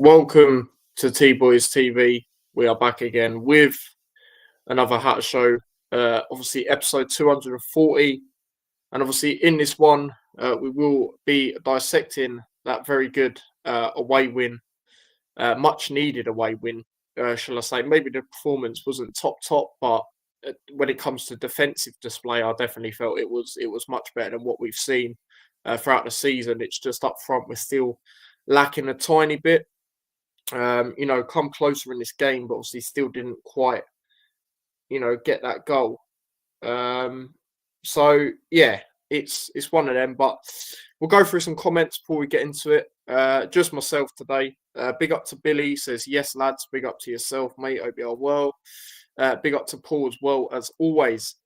Welcome to T Boys TV. We are back again with another Hat Show. Obviously, episode 240. And obviously, in this one, we will be dissecting that very good away win, much needed away win, shall I say. Maybe the performance wasn't top, but when it comes to defensive display, I definitely felt it was much better than what we've seen throughout the season. It's just up front, we're still lacking a tiny bit. Come closer in this game, but obviously still didn't quite, get that goal. So yeah, it's one of them. But we'll go through some comments before we get into it. Just myself today. Big up to Billy, says yes, lads. Big up to yourself, mate. Hope you are well. Big up to Paul as well as always.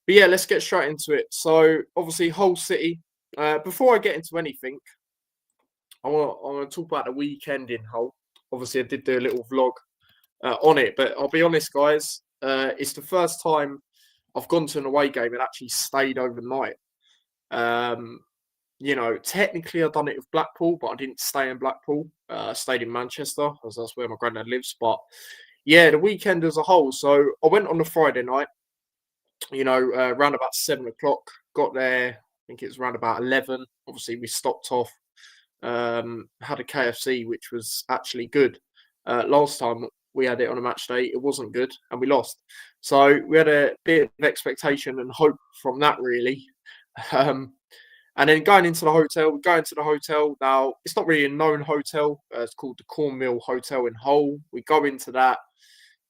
But yeah, let's get straight into it. So obviously, Hull City. Before I get into anything, I want to talk about the weekend in Hull. Obviously, I did do a little vlog on it, but I'll be honest, guys, it's the first time I've gone to an away game and actually stayed overnight. Technically I've done it with Blackpool, but I didn't stay in Blackpool. I stayed in Manchester, as that's where my granddad lives. But yeah, the weekend as a whole. So I went on the Friday night, around about 7 o'clock, got there, I think it was around about 11. Obviously, we stopped off. Had a KFC, which was actually good. Last time we had it on a match day, it wasn't good and we lost. So we had a bit of expectation and hope from that, really. And then going into the hotel, we go into the hotel. Now, it's not really a known hotel. It's called the Cornmill Hotel in Hull. We go into that,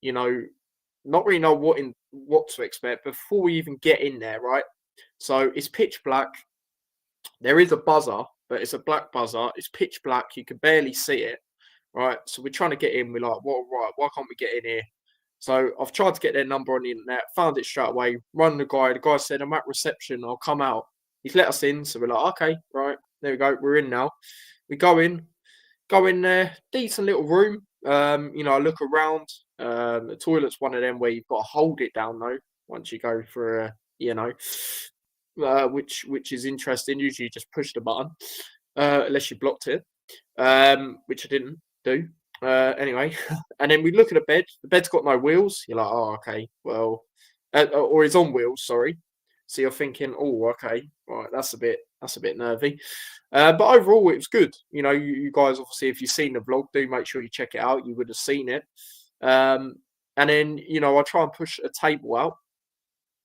not really know what to expect before we even get in there, right? So it's pitch black. There is a buzzer, but it's a black buzzer. It's pitch black. You can barely see it, right? So we're trying to get in. We're like, well, right, why can't we get in here? So I've tried to get their number on the internet, found it straight away, run the guy. The guy said, I'm at reception. I'll come out. He's let us in. So we're like, okay, right, there we go. We're in now. We go in there. Decent little room. I look around. The toilet's one of them where you've got to hold it down, though, once you go for which is interesting. Usually you just push the button, unless you blocked it, which I didn't do. Anyway, and then we look at the bed. The bed's got no wheels. You're like, oh, okay, well, or it's on wheels. Sorry. So you're thinking, oh, okay, right, that's a bit nervy. But overall, it was good. You guys, obviously, if you've seen the vlog, do make sure you check it out. You would have seen it. And then, I try and push a table out.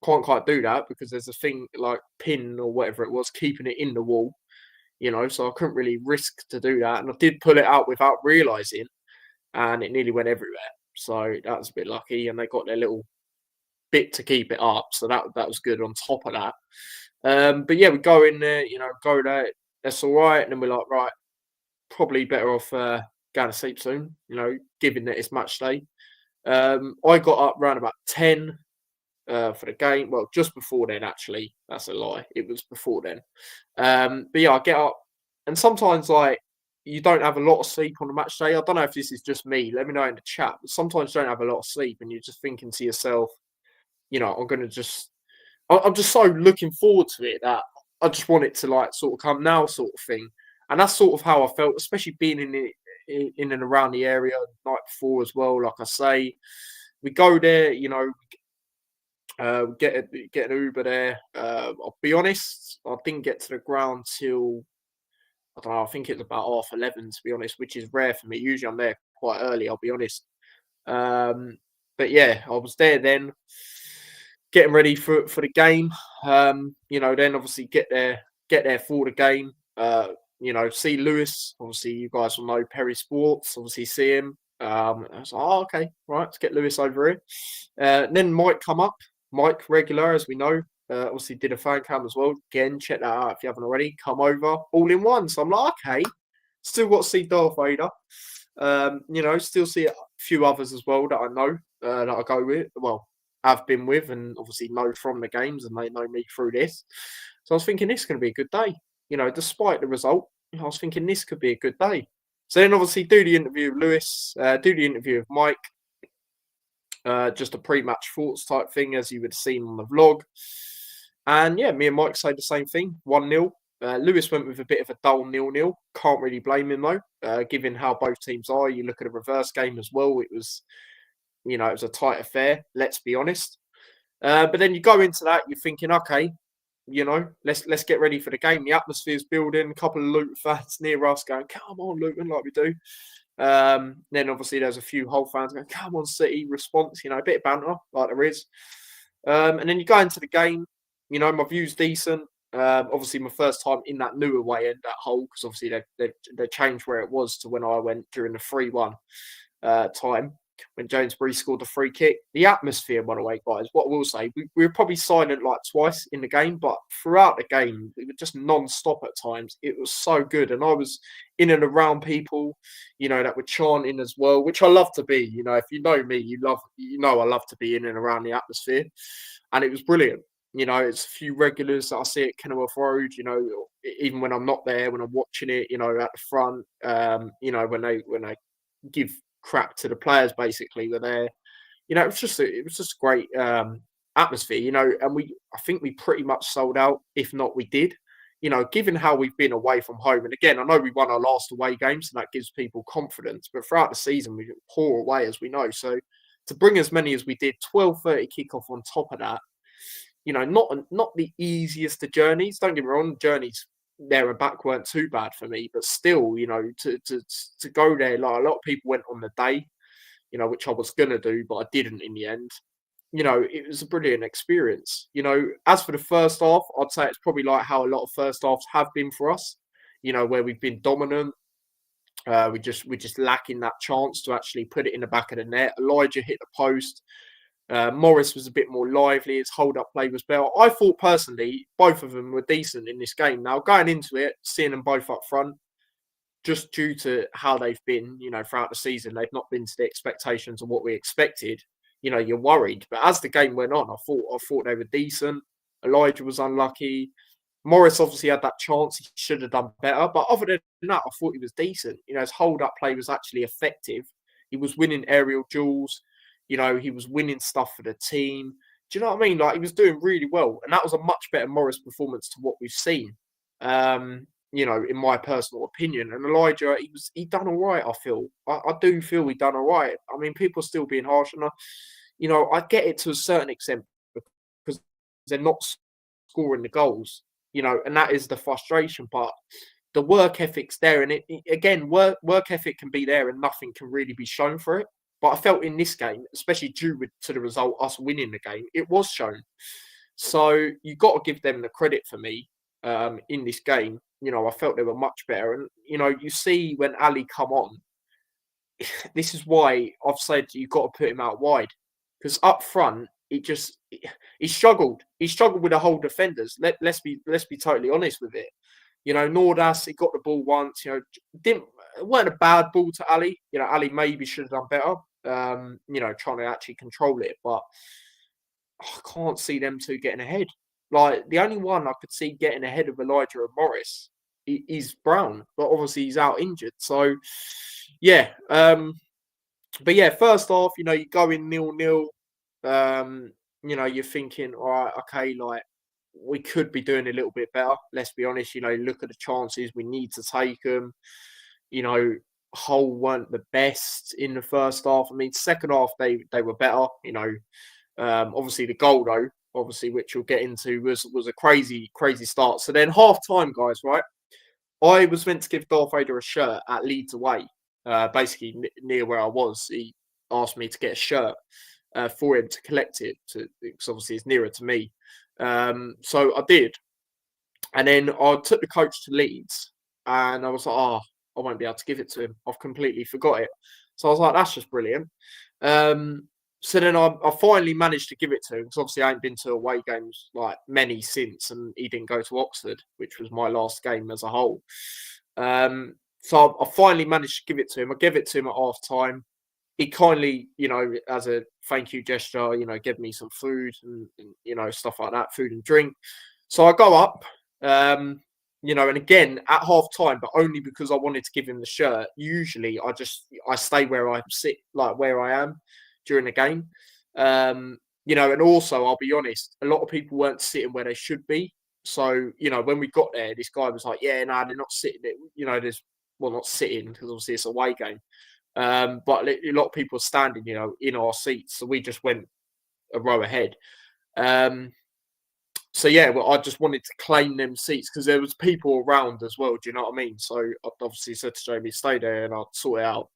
Can't quite do that because there's a thing like pin or whatever it was keeping it in the wall, so I couldn't really risk to do that. And I did pull it out without realizing, and it nearly went everywhere. So that was a bit lucky, and they got their little bit to keep it up, so that was good on top of that. But yeah, we go in there, go there, that's all right. And then we're like, right, probably better off going to sleep soon, given that it's match day. I got up around about 10 for the game. Well, just before then, actually. That's a lie. It was before then. But yeah, I get up, and sometimes you don't have a lot of sleep on a match day. I don't know if this is just me. Let me know in the chat. But sometimes you don't have a lot of sleep, and you're just thinking to yourself, I'm just so looking forward to it that I just want it to sort of come now, sort of thing. And that's sort of how I felt, especially being in and around the area the night before as well. Like I say, we go there, get an Uber there. I'll be honest, I didn't get to the ground till, I don't know, I think it's about 11:30, to be honest, which is rare for me. Usually I'm there quite early, I'll be honest. But yeah, I was there then, getting ready for the game. Then obviously get there for the game. See Lewis. Obviously, you guys will know Perry Sports. Obviously, see him. I was like, oh, okay, right, let's get Lewis over here. Then Mike come up. Mike, regular, as we know, obviously did a fan cam as well. Again, check that out if you haven't already. Come over, all in one. So I'm like, okay, still got to see Darth Vader. Still see a few others as well that I know, that I go with. Well, have been with, and obviously know from the games, and they know me through this. So I was thinking this is going to be a good day. Despite the result, I was thinking this could be a good day. So then obviously do the interview with Lewis, do the interview with Mike. Just a pre-match thoughts type thing, as you would have seen on the vlog. And yeah, me and Mike say the same thing, 1-0. Lewis went with a bit of a dull 0-0. Can't really blame him though, given how both teams are. You look at a reverse game as well. It was, it was a tight affair. Let's be honest. But then you go into that, you're thinking, okay, let's get ready for the game. The atmosphere's building. A couple of Luton fans near us going, "Come on, Luton," like we do. Then obviously there's a few Hull fans going, "Come on, City," response. A bit of banter like there is. And then you go into the game. My view's decent. Obviously, my first time in that new away end at Hull, because obviously they changed where it was to when I went during the 3-1 time when Jonesbury scored the free kick. The atmosphere, by the way, guys, what I will say, we were probably silent like twice in the game, but throughout the game, it was just non-stop at times. It was so good. And I was in and around people, that were chanting as well, which I love to be. If you know me, I love to be in and around the atmosphere. And it was brilliant. It's a few regulars that I see at Kenilworth Road, even when I'm not there, when I'm watching it, at the front, when they give crap to the players, basically, were there. It was just a great atmosphere, and I think we pretty much sold out. If not, we did. Given how we've been away from home, and again, I know we won our last away games, and that gives people confidence. But throughout the season, we didn't pour away, as we know. So to bring as many as we did, 12:30 kickoff on top of that, not the easiest of journeys. Don't get me wrong, journeys there and back weren't too bad for me, but still, to go there, like a lot of people went on the day, which I was gonna do, but I didn't in the end. It was a brilliant experience. As for the first half, I'd say it's probably like how a lot of first halves have been for us. Where we've been dominant. We're just lacking that chance to actually put it in the back of the net. Elijah hit the post. Morris was a bit more lively. His hold-up play was better. I thought personally both of them were decent in this game. Now going into it, seeing them both up front, just due to how they've been, throughout the season, they've not been to the expectations of what we expected. You're worried. But as the game went on, I thought they were decent. Elijah was unlucky. Morris obviously had that chance. He should have done better. But other than that, I thought he was decent. His hold-up play was actually effective. He was winning aerial duels. He was winning stuff for the team. Do you know what I mean? Like, he was doing really well. And that was a much better Morris performance to what we've seen, in my personal opinion. And Elijah, he done all right, I feel. I do feel he done all right. I mean, people are still being harsh. And, I get it to a certain extent because they're not scoring the goals, and that is the frustration part. The work ethic's there. And again, work ethic can be there and nothing can really be shown for it. But I felt in this game, especially due to the result, us winning the game, it was shown. So you've got to give them the credit for me in this game. I felt they were much better. And, you see when Ali come on, this is why I've said you've got to put him out wide. Because up front, he struggled. He struggled with the whole defenders. Let's be totally honest with it. Nordas, he got the ball once, it weren't a bad ball to Ali. Ali maybe should have done better. Trying to actually control it, but I can't see them two getting ahead. Like, the only one I could see getting ahead of Elijah and Morris is Brown, but obviously he's out injured. So, yeah. But yeah, first off, you go in 0-0. You're thinking, all right, okay, like, we could be doing a little bit better. Let's be honest. Look at the chances. We need to take them. Hull weren't the best in the first half. I mean, second half they were better. Obviously the goal though, which we'll get into, was a crazy start. So then half time, guys, right? I was meant to give Darth Vader a shirt at Leeds away, basically near where I was. He asked me to get a shirt for him to collect it, because obviously it's nearer to me. So I did, and then I took the coach to Leeds, and I was like, I won't be able to give it to him. I've completely forgot it. So I was like, that's just brilliant. So then I finally managed to give it to him, because obviously I ain't been to away games like many since, and he didn't go to Oxford, which was my last game as a whole. So I finally managed to give it to him. I gave it to him at half time. He kindly, as a thank you gesture, gave me some food and stuff like that, food and drink. So I go up, and again at half time, but only because I wanted to give him the shirt. Usually I stay where I sit, like where I am during the game. And also I'll be honest, a lot of people weren't sitting where they should be. So, when we got there, this guy was like, "Yeah, no, they're not sitting it." There's well, not sitting because obviously it's a away game. But a lot of people are standing, in our seats. So we just went a row ahead. Um, so yeah, well, I just wanted to claim them seats because there was people around as well. Do you know what I mean? So I obviously said to Jamie, "Stay there, and I'll sort it out."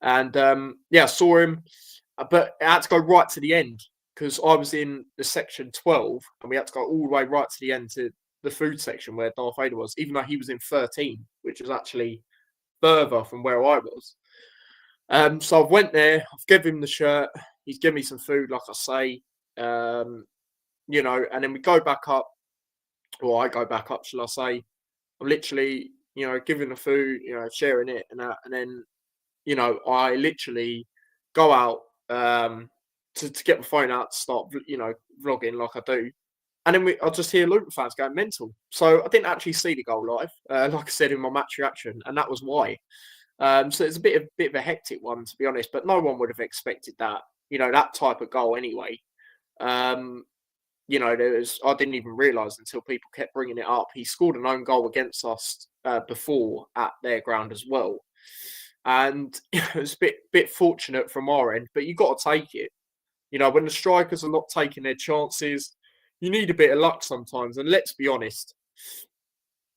And yeah, I saw him, but I had to go right to the end because I was in the section 12, and we had to go all the way right to the end to the food section where Darth Vader was, even though he was in 13, which was actually further from where I was. So I went there, I've given him the shirt, he's given me some food, like I say, and then we go back up, or I go back up, shall I say. I'm literally, giving the food, sharing it and that. And then, I literally go out to get my phone out to start, vlogging like I do. And then I just hear Luton fans going mental. So I didn't actually see the goal live, like I said in my match reaction, and that was why. So it's a bit of a hectic one, to be honest. But no one would have expected that, that type of goal anyway. I didn't even realise until people kept bringing it up. He scored an own goal against us before at their ground as well, and it was a bit fortunate from our end. But you got to take it. When the strikers are not taking their chances, you need a bit of luck sometimes. And let's be honest,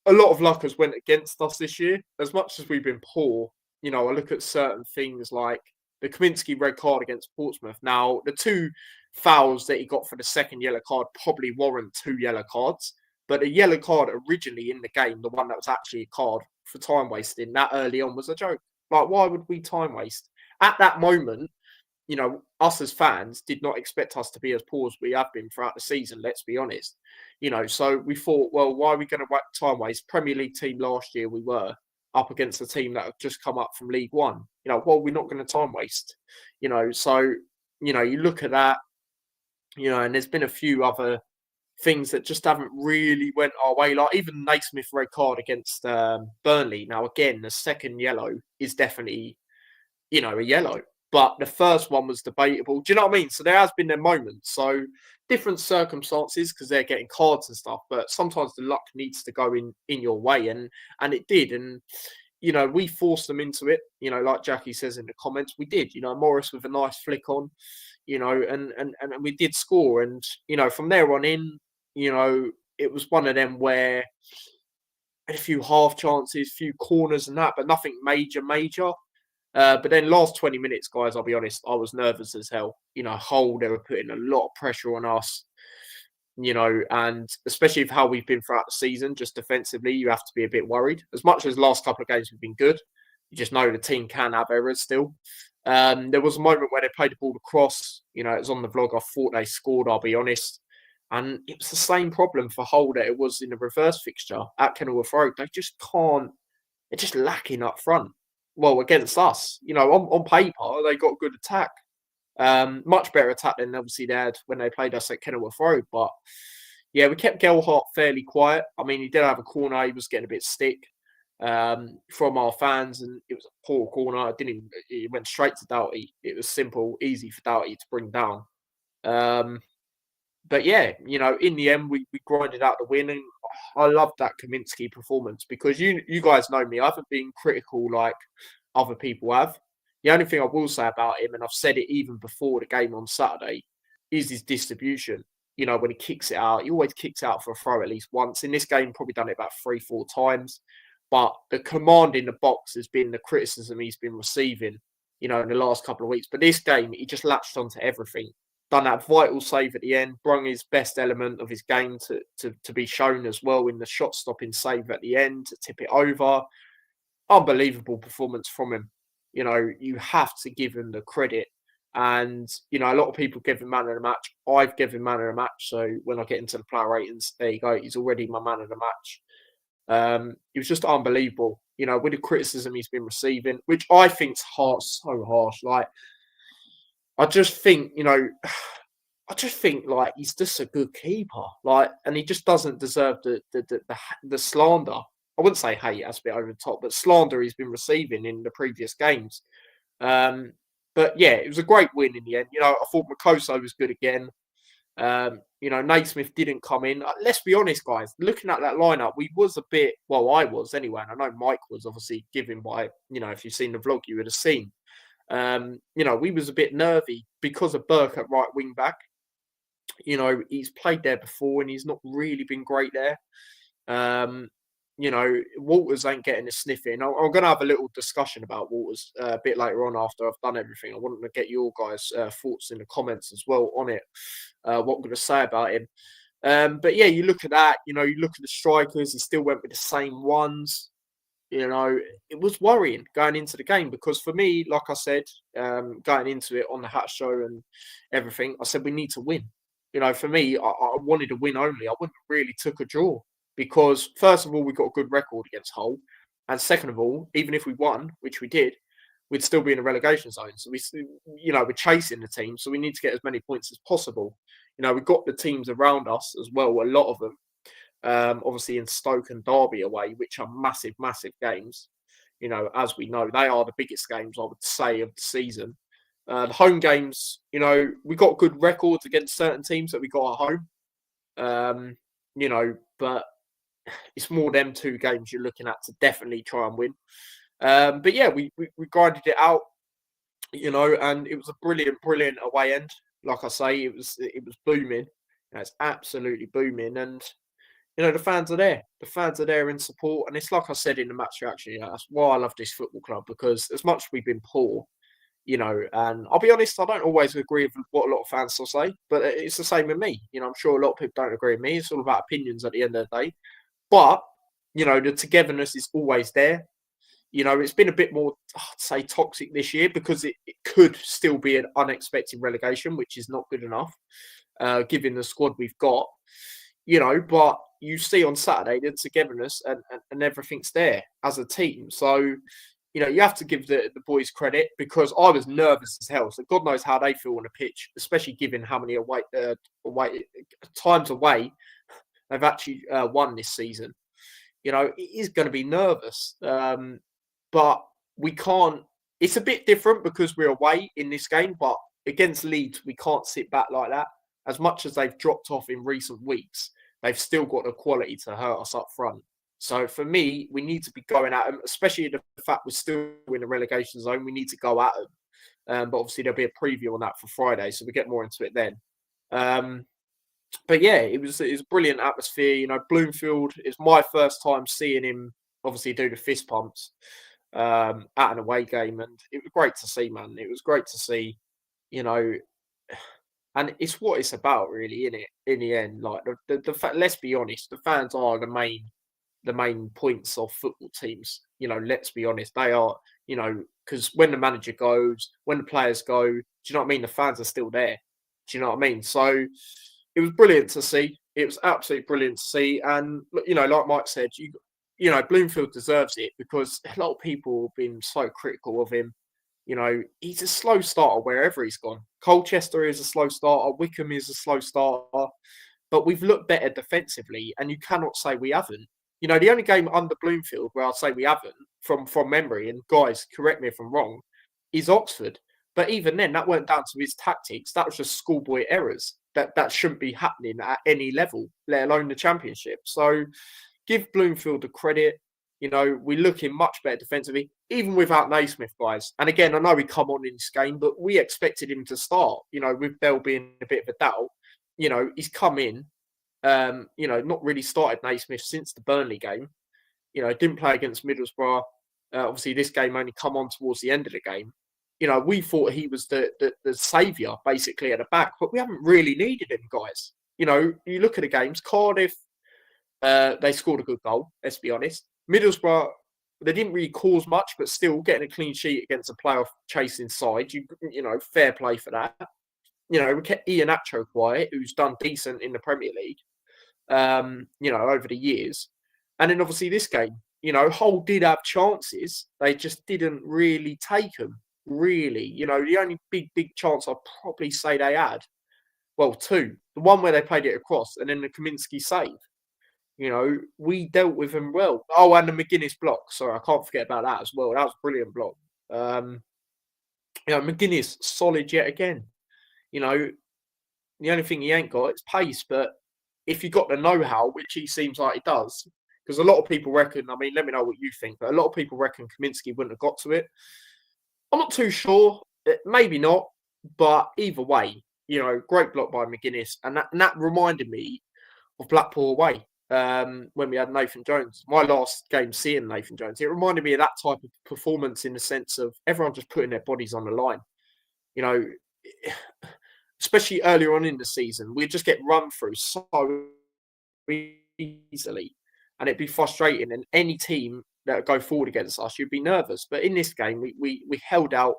a lot of luck has went against us this year. As much as we've been poor, I look at certain things like the Kaminsky red card against Portsmouth. Now, the two fouls that he got for the second yellow card probably warrant 2 yellow cards. But a yellow card originally in the game, the one that was actually a card for time wasting that early on, was a joke. Like, why would we time waste? At that moment, us as fans did not expect us to be as poor as we have been throughout the season, let's be honest. So we thought, well, why are we going to time waste? Premier League team last year, we were up against a team that had just come up from League One. Well, we're not going to time waste. So, you look at that, and there's been a few other things that just haven't really went our way. Like even Naismith red card against Burnley. Now, again, the second yellow is definitely, a yellow. But the first one was debatable. Do you know what I mean? So there has been their moments. So different circumstances because they're getting cards and stuff. But sometimes the luck needs to go in your way, and it did. And we forced them into it. Like Jackie says in the comments, we did. Morris with a nice flick on. And we did score. And from there on in, it was one of them where a few half chances, few corners and that, but nothing major. But then last 20 minutes, guys, I'll be honest, I was nervous as hell. Hull, they were putting a lot of pressure on us, and especially with how we've been throughout the season, just defensively, you have to be a bit worried. As much as the last couple of games have been good, you just know the team can have errors still. There was a moment where they played the ball across, it was on the vlog, I thought they scored, I'll be honest. And it was the same problem for Hull that it was in the reverse fixture at Kenilworth Road. They just can't, they're just lacking up front. Well, against us, on paper, they got good attack. Much better attack than obviously they had when they played us at Kenilworth Road. But yeah, we kept Gelhardt fairly quiet. I mean, he did have a corner. He was getting a bit stick from our fans, and it was a poor corner. It went straight to Doughty. It was simple, easy for Doughty to bring down. But yeah, in the end, we grinded out the win, and I love that Kaminsky performance because you guys know me. I haven't been critical like other people have. The only thing I will say about him, and I've said it even before the game on Saturday, is his distribution. When he kicks it out, he always kicks out for a throw at least once. In this game, probably done it about 3-4 times. But the command in the box has been the criticism he's been receiving, in the last couple of weeks. But this game, he just latched onto everything. Done that vital save at the end, brung his best element of his game to be shown as well in the shot-stopping save at the end to tip it over. Unbelievable performance from him. You have to give him the credit. And, a lot of people give him man of the match. I've given man of the match. So when I get into the player ratings, there you go. He's already my man of the match. It was just unbelievable, with the criticism he's been receiving, which I think's harsh, so harsh. Like, I just think, like he's just a good keeper, like, and he just doesn't deserve the slander. I wouldn't say hate, that's a bit over the top, but slander he's been receiving in the previous games. But yeah, it was a great win in the end. I thought Makoso was good again. Naismith didn't come in. Let's be honest, guys. Looking at that lineup, we was a bit. Well, I was anyway, and I know Mike was obviously given by. If you've seen the vlog, you would have seen. We was a bit nervy because of Burke at right wing back. He's played there before, and he's not really been great there. Walters ain't getting a sniff in. I'm going to have a little discussion about Walters a bit later on after I've done everything. I want to get your guys' thoughts in the comments as well on it, what I'm going to say about him. But yeah, you look at that, you look at the strikers, he still went with the same ones. It was worrying going into the game because for me, like I said, going into it on the Hat Show and everything, I said we need to win. For me, I wanted to win only. I wouldn't really took a draw. Because first of all, we got a good record against Hull, and second of all, even if we won, which we did, we'd still be in the relegation zone. So we're chasing the team, so we need to get as many points as possible. We've got the teams around us as well, a lot of them, obviously in Stoke and Derby away, which are massive, massive games. As we know, they are the biggest games I would say of the season. The home games, we got good records against certain teams that we got at home. But it's more them two games you're looking at to definitely try and win. But yeah, we grinded it out, and it was a brilliant away end. Like I say, it was booming. It's absolutely booming, and the fans are there. The fans are there in support, and it's like I said in the match reaction. That's why I love this football club, because as much as we've been poor, and I'll be honest, I don't always agree with what a lot of fans will say, but it's the same with me. I'm sure a lot of people don't agree with me. It's all about opinions at the end of the day. But, the togetherness is always there. It's been a bit more, I'd say, toxic this year because it could still be an unexpected relegation, which is not good enough, given the squad we've got. But you see on Saturday the togetherness and everything's there as a team. So, you have to give the boys credit because I was nervous as hell. So God knows how they feel on the pitch, especially given how many times away they've actually won this season. It is going to be nervous. But we can't. It's a bit different because we're away in this game, but against Leeds, we can't sit back like that. As much as they've dropped off in recent weeks, they've still got the quality to hurt us up front. So for me, we need to be going at them, especially the fact we're still in the relegation zone. We need to go at them. But obviously, there'll be a preview on that for Friday, so we'll get more into it then. But yeah, it was a brilliant atmosphere. Bloomfield, it's my first time seeing him obviously do the fist pumps at an away game, and it was great to see, man. It was great to see, and it's what it's about, really, isn't it? In the end, like the let's be honest, the fans are the main points of football teams. Let's be honest, they are. Because when the manager goes, when the players go, do you know what I mean? The fans are still there. Do you know what I mean? So it was brilliant to see. It was absolutely brilliant to see. And, like Mike said, Bloomfield deserves it because a lot of people have been so critical of him. He's a slow starter wherever he's gone. Colchester is a slow starter. Wickham is a slow starter. But we've looked better defensively, and you cannot say we haven't. The only game under Bloomfield where I'll say we haven't, from memory, and guys, correct me if I'm wrong, is Oxford. But even then, that weren't down to his tactics. That was just schoolboy errors. That shouldn't be happening at any level, let alone the Championship. So give Bloomfield the credit. We're looking much better defensively, even without Naismith, guys. And again, I know he come on in this game, but we expected him to start, with Bell being a bit of a doubt. He's come in, not really started Naismith since the Burnley game. Didn't play against Middlesbrough. Obviously, this game only come on towards the end of the game. We thought he was the saviour, basically, at the back, but we haven't really needed him, guys. You look at the games, Cardiff, they scored a good goal, let's be honest. Middlesbrough, they didn't really cause much, but still getting a clean sheet against a playoff chasing side, fair play for that. We kept Iheanacho quiet, who's done decent in the Premier League, over the years. And then obviously this game, Hull did have chances. They just didn't really take them. Really, the only big chance I'd probably say they had, well, two. The one where they played it across, and then the Kaminsky save. We dealt with them well. Oh, and the McGuinness block. Sorry, I can't forget about that as well. That was a brilliant block. McGuinness, solid yet again. The only thing he ain't got is pace. But if you got the know-how, which he seems like he does, because a lot of people reckon. I mean, let me know what you think. But a lot of people reckon Kaminsky wouldn't have got to it. I'm not too sure. Maybe not. But either way, great block by McGuinness, and that reminded me of Blackpool away when we had Nathan Jones. My last game seeing Nathan Jones, it reminded me of that type of performance in the sense of everyone just putting their bodies on the line. You know, especially earlier on in the season, we'd just get run through so easily, and it'd be frustrating. And any team that would go forward against us, you'd be nervous. But in this game, we held out.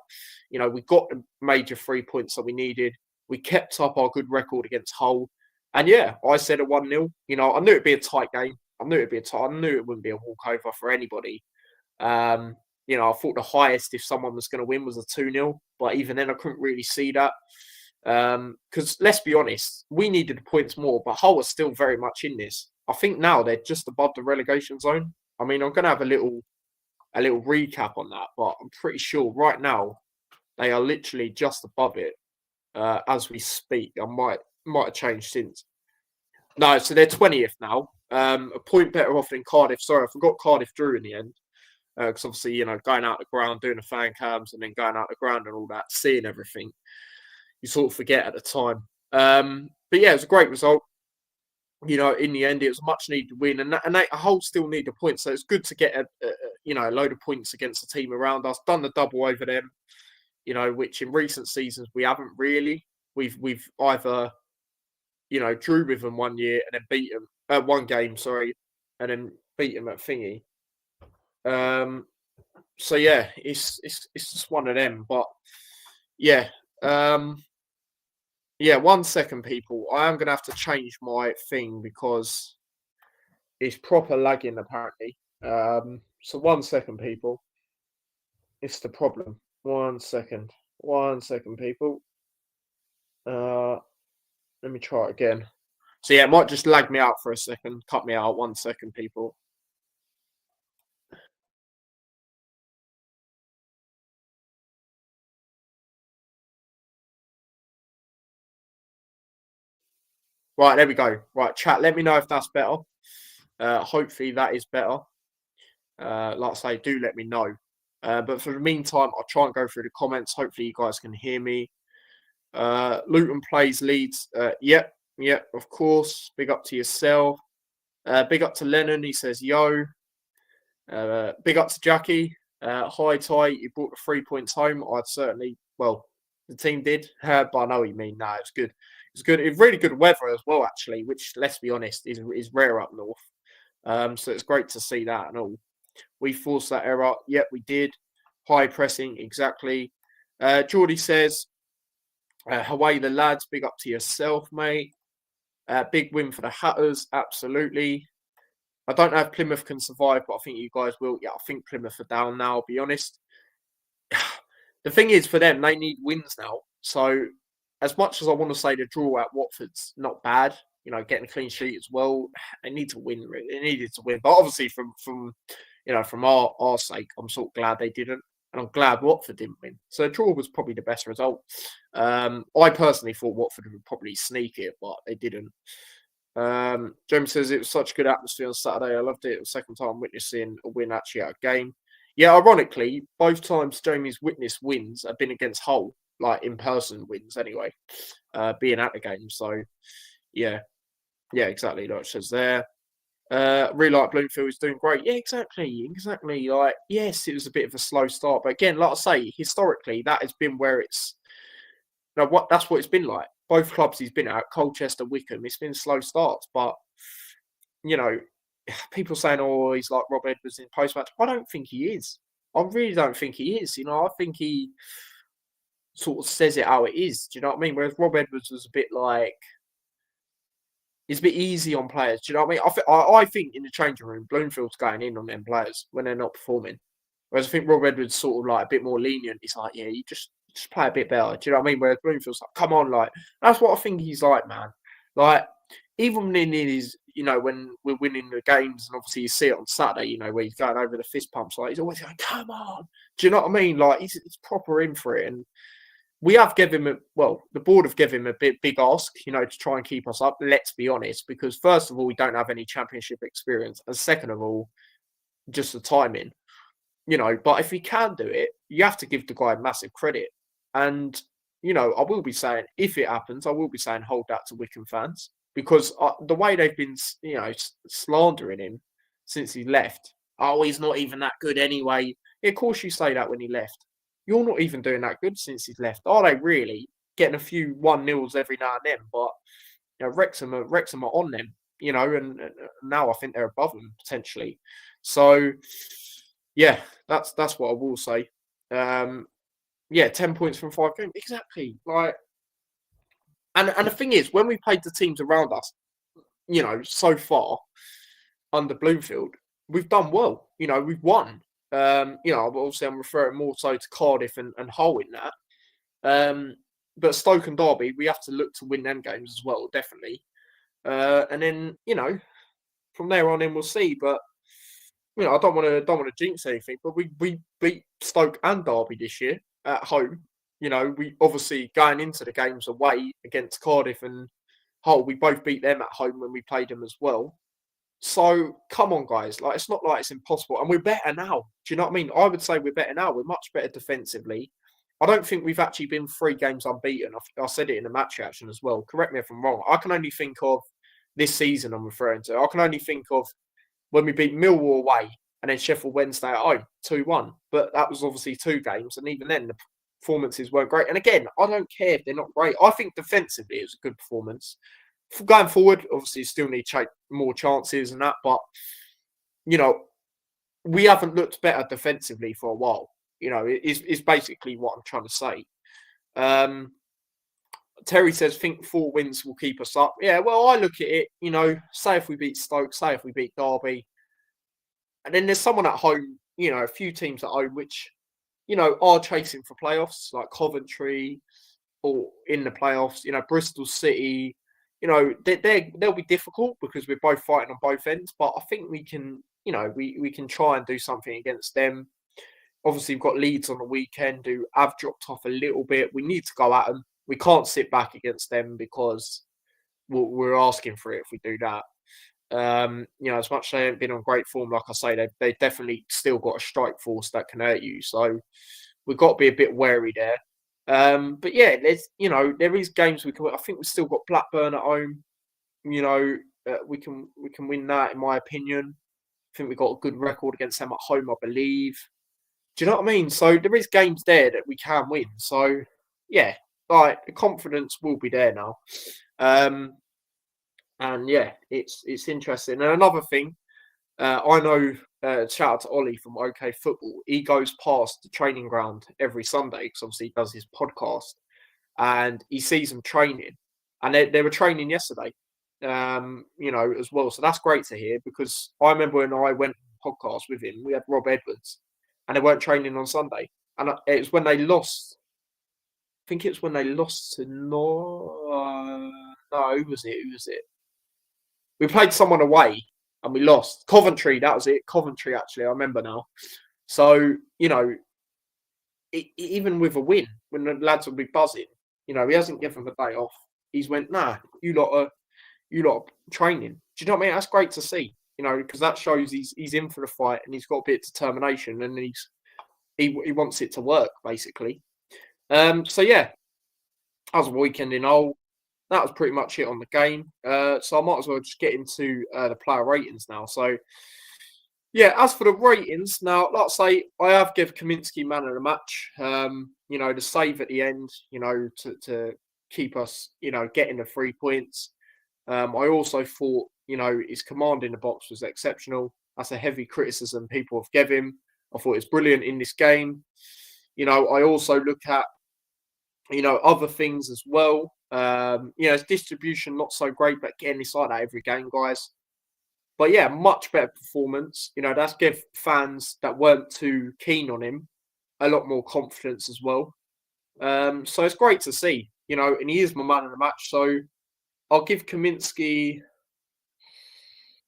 We got the major 3 points that we needed. We kept up our good record against Hull. And yeah, I said a 1-0. I knew it'd be a tight game. I knew it wouldn't be a walkover for anybody. I thought the highest if someone was going to win was a 2-0, but even then I couldn't really see that. Because let's be honest, we needed the points more, but Hull are still very much in this. I think now they're just above the relegation zone. I mean, I'm going to have a little recap on that, but I'm pretty sure right now they are literally just above it as we speak. I might have changed since. No, so they're 20th now. A point better off than Cardiff. Sorry, I forgot Cardiff drew in the end. Because obviously, going out the ground, doing the fan cams, and then going out the ground and all that, seeing everything, you sort of forget at the time. But yeah, it was a great result. In the end, it was a much needed win, and a Hull still need a point. So it's good to get a load of points against the team around us. Done the double over them, which in recent seasons we haven't really. We've either drew with them one year and then beat them one game, sorry, and then beat them at thingy. So yeah, it's just one of them. But yeah, 1 second, people. I am gonna have to change my thing because it's proper lagging apparently. So 1 second, people. It's the problem. 1 second. 1 second, people. Let me try it again. So yeah, it might just lag me out for a second. Cut me out. 1 second, people. Right, there we go. Right, chat, let me know if that's better. Hopefully that is better. Like I say, do let me know. But for the meantime, I'll try and go through the comments. Hopefully you guys can hear me. Luton plays Leeds. Yep, of course. Big up to yourself. Big up to Lennon. He says, yo. Big up to Jackie. Hi, Ty. You brought the 3 points home. I'd certainly, well, the team did. But I know what you mean. No, it's good. It's good. It's really good weather as well, actually, which, let's be honest, is rare up north. So it's great to see that and all. We forced that error. Yep, we did. High pressing, exactly. Geordie says, Hawaii the lads, big up to yourself, mate. Big win for the Hatters, absolutely. I don't know if Plymouth can survive, but I think you guys will. Yeah, I think Plymouth are down now, I'll be honest. The thing is, for them, they need wins now. So as much as I want to say the draw at Watford's not bad, getting a clean sheet as well, they need to win. They needed to win. But obviously from our sake, I'm sort of glad they didn't. And I'm glad Watford didn't win. So the draw was probably the best result. I personally thought Watford would probably sneak it, but they didn't. James says it was such a good atmosphere on Saturday. I loved it. It was the second time witnessing a win actually at a game. Yeah, ironically, both times Jamie's witnessed wins have been against Hull, like in-person wins anyway, being at the game. So, yeah, exactly. Like it says there. Really like Bloomfield is doing great. Yeah, exactly. Like, yes, it was a bit of a slow start, but again, like I say, historically, that has been where it's. That's what it's been like. Both clubs he's been at, Colchester, Wickham, it's been slow starts, but people saying, "Oh, he's like Rob Edwards in post-match." I don't think he is. I really don't think he is. I think he sort of says it how it is. Do you know what I mean? Whereas Rob Edwards was a bit like. It's a bit easy on players. Do you know what I mean? I think in the changing room, Bloomfield's going in on them players when they're not performing. Whereas I think Rob Edwards sort of like a bit more lenient. He's like, yeah, you just play a bit better. Do you know what I mean? Whereas Bloomfield's like, come on, like that's what I think he's like, man. Like even in his, when we're winning the games, and obviously you see it on Saturday, where he's going over the fist pumps, like he's always going, come on. Do you know what I mean? Like he's proper in for it, and we have given him the board have given him a big ask, to try and keep us up. Let's be honest, because first of all, we don't have any championship experience, and second of all, just the timing. But if he can do it, you have to give the guy massive credit. And I will be saying, if it happens, I will be saying hold that to Wycombe fans, because the way they've been, slandering him since he left. Oh, he's not even that good anyway. Yeah, of course you say that when he left. You're not even doing that good since he's left. Are they really? Getting a few 1-0s every now and then, but Wrexham are on them, and now I think they're above them potentially. So yeah, that's what I will say. 10 points from 5 games. Exactly. And the thing is, when we played the teams around us, so far under Bloomfield, we've done well. We've won. Obviously I'm referring more so to Cardiff and Hull in that. But Stoke and Derby, we have to look to win them games as well, definitely. And then, from there on in we'll see. But I don't want to jinx anything, but we beat Stoke and Derby this year at home. We obviously going into the games away against Cardiff and Hull, we both beat them at home when we played them as well. So come on, guys! It's not like it's impossible, and we're better now. Do you know what I mean? I would say we're better now. We're much better defensively. I don't think we've actually been 3 games unbeaten. I said it in the match reaction as well. Correct me if I'm wrong. I can only think of this season I'm referring to. I can only think of when we beat Millwall away and then Sheffield Wednesday at home, 2-1. But that was obviously 2 games, and even then the performances weren't great. And again, I don't care if they're not great. I think defensively it was a good performance. Going forward, obviously, still need to take more chances and that, but we haven't looked better defensively for a while. It's basically what I'm trying to say. Terry says, think 4 wins will keep us up. Yeah, well, I look at it, say if we beat Stoke, say if we beat Derby, and then there's someone at home, a few teams at home, which, are chasing for playoffs, like Coventry, or in the playoffs, Bristol City, they'll be difficult because we're both fighting on both ends, but I think we can, we can try and do something against them. Obviously, we've got Leeds on the weekend who have dropped off a little bit. We need to go at them. We can't sit back against them because we're asking for it if we do that. As much as they haven't been on great form, like I say, they've definitely still got a strike force that can hurt you. So we've got to be a bit wary there. But yeah, there is games we can. I think we've still got Blackburn at home. We can win that, in my opinion. I think we've got a good record against them at home, I believe. Do you know what I mean? So there is games there that we can win. So yeah, the confidence will be there now. And yeah, it's interesting. And another thing, I know. Shout out to Ollie from OK Football. He goes past the training ground every Sunday because obviously he does his podcast, and he sees them training, and they were training yesterday, as well. So that's great to hear, because I remember when I went on podcast with him, we had Rob Edwards, and they weren't training on Sunday, and it was when they lost. I think it was when they lost to no, who was it? Who was it? We played someone away and we lost. Coventry, that was it. Coventry, actually, I remember now. So, even with a win, when the lads will be buzzing, he hasn't given them a day off. He's went, nah, you lot are training. Do you know what I mean? That's great to see, because that shows he's in for the fight and he's got a bit of determination, and he wants it to work, basically. So yeah, that was a weekend in Hull. That was pretty much it on the game. So I might as well just get into the player ratings now. So, yeah, as for the ratings, now, like I say, I have given Kaminski man of the match. The save at the end, to keep us, getting the 3 points. I also thought, his command in the box was exceptional. That's a heavy criticism people have given him. I thought it's brilliant in this game. I also look at, other things as well. His distribution not so great, but again, it's like that every game, guys. But yeah, much better performance. That's give fans that weren't too keen on him a lot more confidence as well. So it's great to see, and he is my man of the match. So I'll give Kaminski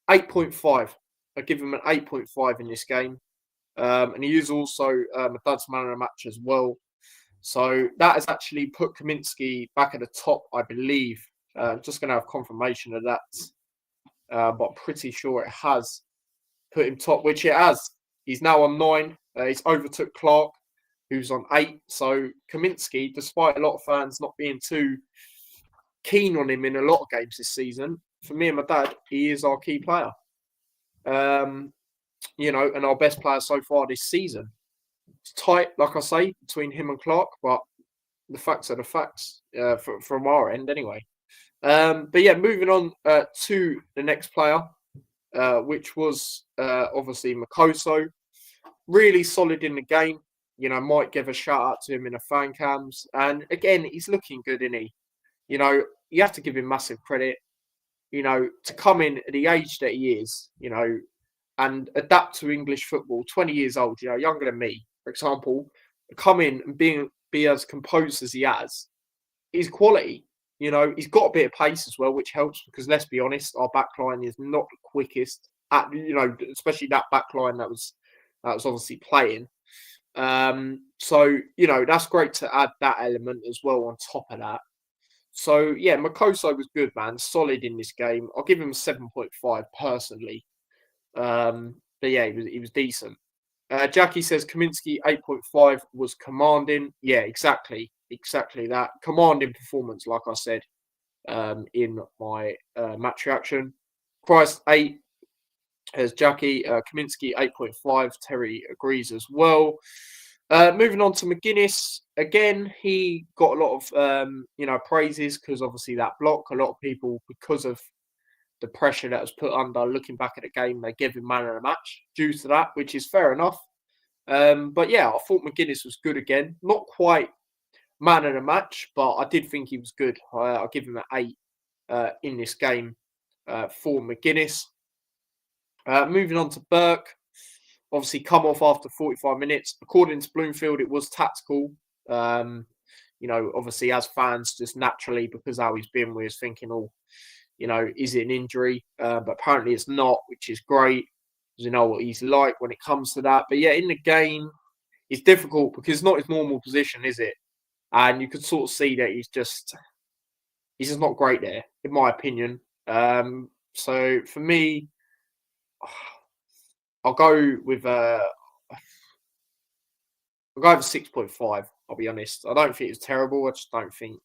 8.5. I'll give him an 8.5 in this game. And he is also my dad's man of the match as well. So that has actually put Kaminsky back at the top, I believe. Just going to have confirmation of that, but I'm pretty sure it has put him top, which it has. He's now on 9. He's overtook Clark, who's on 8. So Kaminsky, despite a lot of fans not being too keen on him in a lot of games this season, for me and my dad, he is our key player. And our best player so far this season. It's tight, like I say, between him and Clark, but the facts are the facts from our end anyway. But yeah, moving on to the next player, which was obviously Makoso. Really solid in the game. Might give a shout out to him in the fan cams. And again, he's looking good, isn't he? You have to give him massive credit. To come in at the age that he is, and adapt to English football, 20 years old, younger than me, for example, come in and be as composed as he has, is quality. He's got a bit of pace as well, which helps because let's be honest, our backline is not the quickest especially that backline that was obviously playing. So that's great to add that element as well on top of that. So yeah, Makoso was good, man. Solid in this game. I'll give him a 7.5 personally. But yeah, he was decent. Jackie says Kaminsky 8.5 was commanding. Yeah, exactly that commanding performance. Like I said, in my match reaction, Christ 8 as Jackie. Kaminsky 8.5. Terry agrees as well. Moving on to McGuinness, again, he got a lot of praises because obviously that block. A lot of people, because of the pressure that was put under, looking back at the game, they give him man of the match due to that, which is fair enough. But yeah, I thought McGuinness was good again. Not quite man of the match, but I did think he was good. I'll give him an 8 in this game for McGuinness. Moving on to Burke. Obviously, come off after 45 minutes. According to Bloomfield, it was tactical. Obviously, as fans, just naturally, because how he's been, we was thinking, is it an injury? But apparently it's not, which is great. Because you know what he's like when it comes to that. But yeah, in the game, it's difficult because it's not his normal position, is it? And you could sort of see that he's just not great there, in my opinion. So for me, I'll go with 6.5. I'll be honest. I don't think it's terrible. I just don't think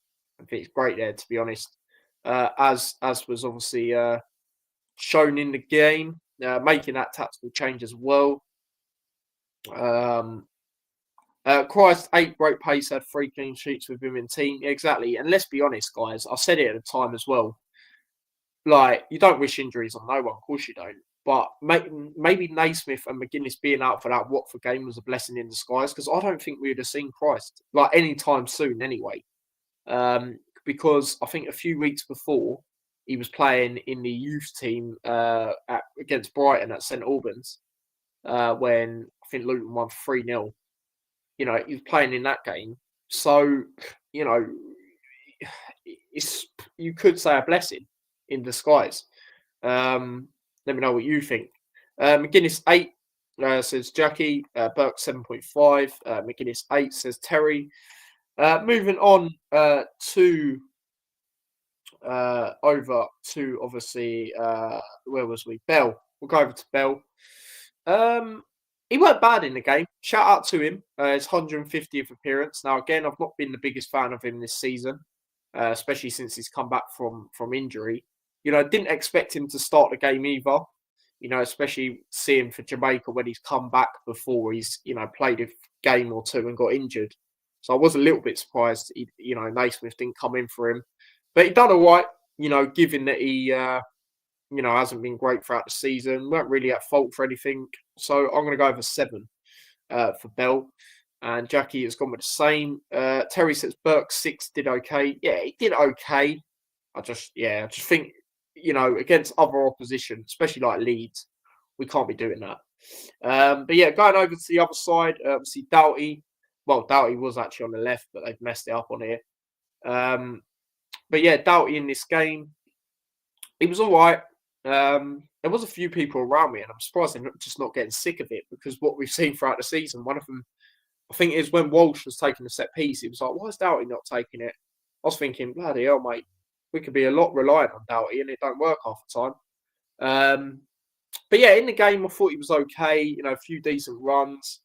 it's great there, to be honest. As was obviously shown in the game, making that tactical change as well. Christ 8 great pace, had 3 clean sheets with him in team. Yeah, exactly. And let's be honest, guys. I said it at the time as well. Like, you don't wish injuries on no one. Of course you don't. But maybe Naismith and McGuinness being out for that Watford game was a blessing in disguise because I don't think we would have seen Christ anytime soon anyway. Because I think a few weeks before he was playing in the youth team against Brighton at St Albans when I think Luton won 3-0. He was playing in that game. So, you could say a blessing in disguise. Let me know what you think. McGuinness 8 says Jackie. Burke 7.5. McGuinness 8 says Terry. Moving on to over to obviously where was we? Bell. We'll go over to Bell. He weren't bad in the game. Shout out to him. His 150th appearance. Now again, I've not been the biggest fan of him this season, especially since he's come back from injury. Didn't expect him to start the game either. Especially seeing for Jamaica when he's come back before he's played a game or two and got injured. So I was a little bit surprised. Naismith didn't come in for him, but he done all right. Given that he hasn't been great throughout the season, weren't really at fault for anything. So I'm going to go over 7 for Bell. And Jackie has gone with the same. Terry says Burke 6 did okay. Yeah, he did okay. I just think, against other opposition, especially like Leeds, we can't be doing that. But yeah, going over to the other side, obviously Doughty. Well, Doughty was actually on the left, but they've messed it up on here. But yeah, Doughty in this game, he was all right. There was a few people around me, and I'm surprised they're just not getting sick of it because what we've seen throughout the season, one of them I think it's when Walsh was taking the set piece, he was like, why is Doughty not taking it? I was thinking, bloody hell, mate, we could be a lot reliant on Doughty and it don't work half the time. But yeah, in the game, I thought he was okay. You know, a few decent runs.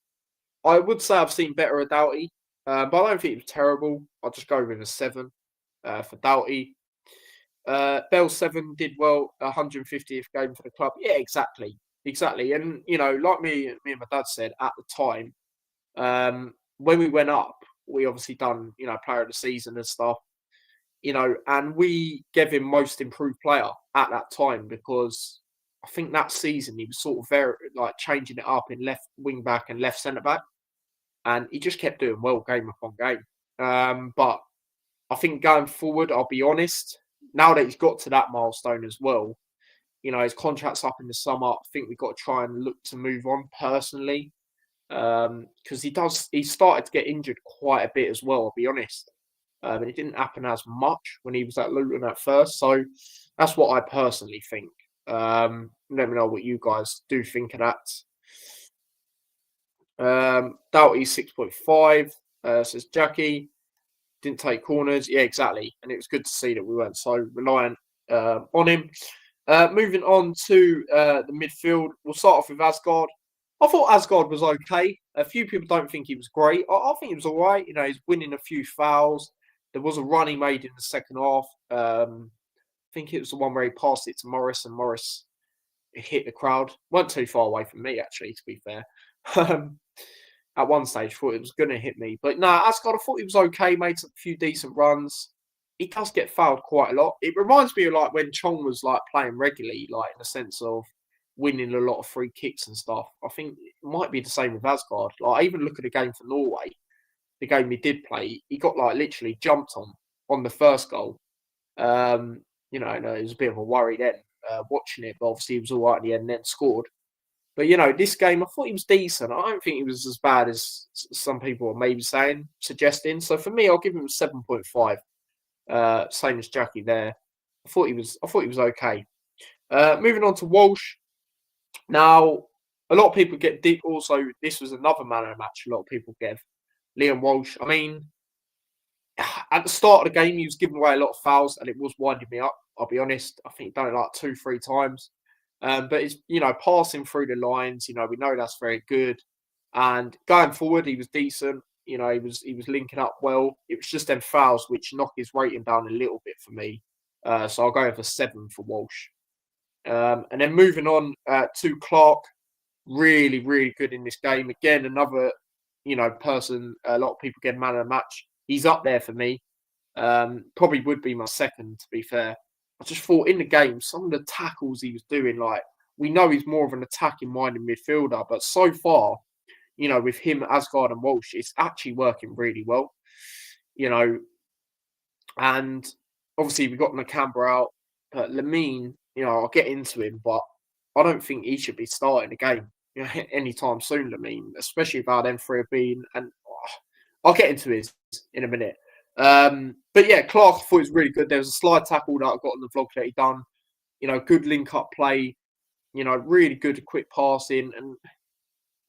I would say I've seen better of Doughty, but I don't think it was terrible. I'll just go with a 7 for Doughty. Bell 7 did well, 150th game for the club. Yeah, exactly. And you know, like me and my dad said at the time, when we went up, we obviously done player of the season and stuff. And we gave him most improved player at that time because I think that season he was sort of very like changing it up in left wing back and left centre back, and he just kept doing well game upon game. But I think going forward, I'll be honest, now that he's got to that milestone as well, his contract's up in the summer. I think we've got to try and look to move on personally because he started to get injured quite a bit as well, I'll be honest. And it didn't happen as much when he was at Luton at first. So that's what I personally think. Let me know what you guys do think of that. Doughty 6.5 says Jackie didn't take corners. Yeah, exactly. And it was good to see that we weren't so reliant on him. Moving on to the midfield, we'll start off with Asgard. I thought Asgard was okay. A few people don't think he was great. I think he was all right. He's winning a few fouls. There was a run he made in the second half. I think it was the one where he passed it to Morris and Morris hit the crowd. Weren't too far away from me, actually, to be fair. At one stage, I thought it was going to hit me. But no, Asgard, I thought he was okay, made a few decent runs. He does get fouled quite a lot. It reminds me of like when Chong was like playing regularly, like in the sense of winning a lot of free kicks and stuff. I think it might be the same with Asgard. Like I even look at the game for Norway, the game he did play, he got like literally jumped on the first goal. And it was a bit of a worry then watching it, but obviously he was all right in the end and then scored. But this game, I thought he was decent. I don't think he was as bad as some people are maybe suggesting. So for me, I'll give him 7.5. Same as Jackie there. I thought he was okay. Moving on to Walsh. Now, a lot of people get deep. Also, this was another man of the match. A lot of people gave Liam Walsh. I mean, at the start of the game, he was giving away a lot of fouls, and it was winding me up. I'll be honest. I think he done it like 2-3 times. But it's passing through the lines. We know that's very good. And going forward, he was decent. He was linking up well. It was just them fouls which knock his rating down a little bit for me. So I'll go for 7 for Walsh. And then moving on to Clark, really, really good in this game. Again, another person. A lot of people get man of the match. He's up there for me. Probably would be my second, to be fair. I just thought in the game, some of the tackles he was doing, like we know he's more of an attacking-minded midfielder, but so far, with him, Asgard and Walsh, it's actually working really well. And obviously we got Nakamba out, but Lamine, I'll get into him, but I don't think he should be starting the game anytime soon, Lamine, especially if our them three have been, and I'll get into his in a minute. But yeah, Clark I thought was really good. There was a slide tackle that I got on the vlog that he done. Good link up play. Really good quick passing, and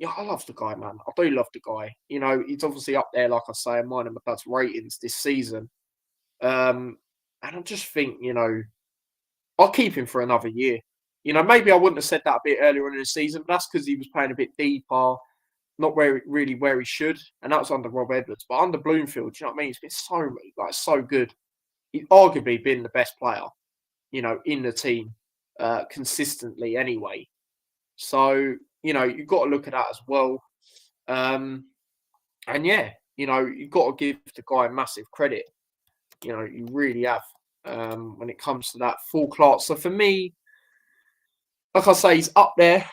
I love the guy, man. I do love the guy. He's obviously up there, like I say, in mine and my dad's ratings this season. And I just think, I'll keep him for another year. Maybe I wouldn't have said that a bit earlier in the season, but that's because he was playing a bit deeper, not really where he should, and that was under Rob Edwards. But under Bloomfield, do you know what I mean? He's been so good. He's arguably been the best player, in the team consistently anyway. So you've got to look at that as well. And yeah, you've got to give the guy massive credit. You really have when it comes to that full class. So for me, like I say, he's up there.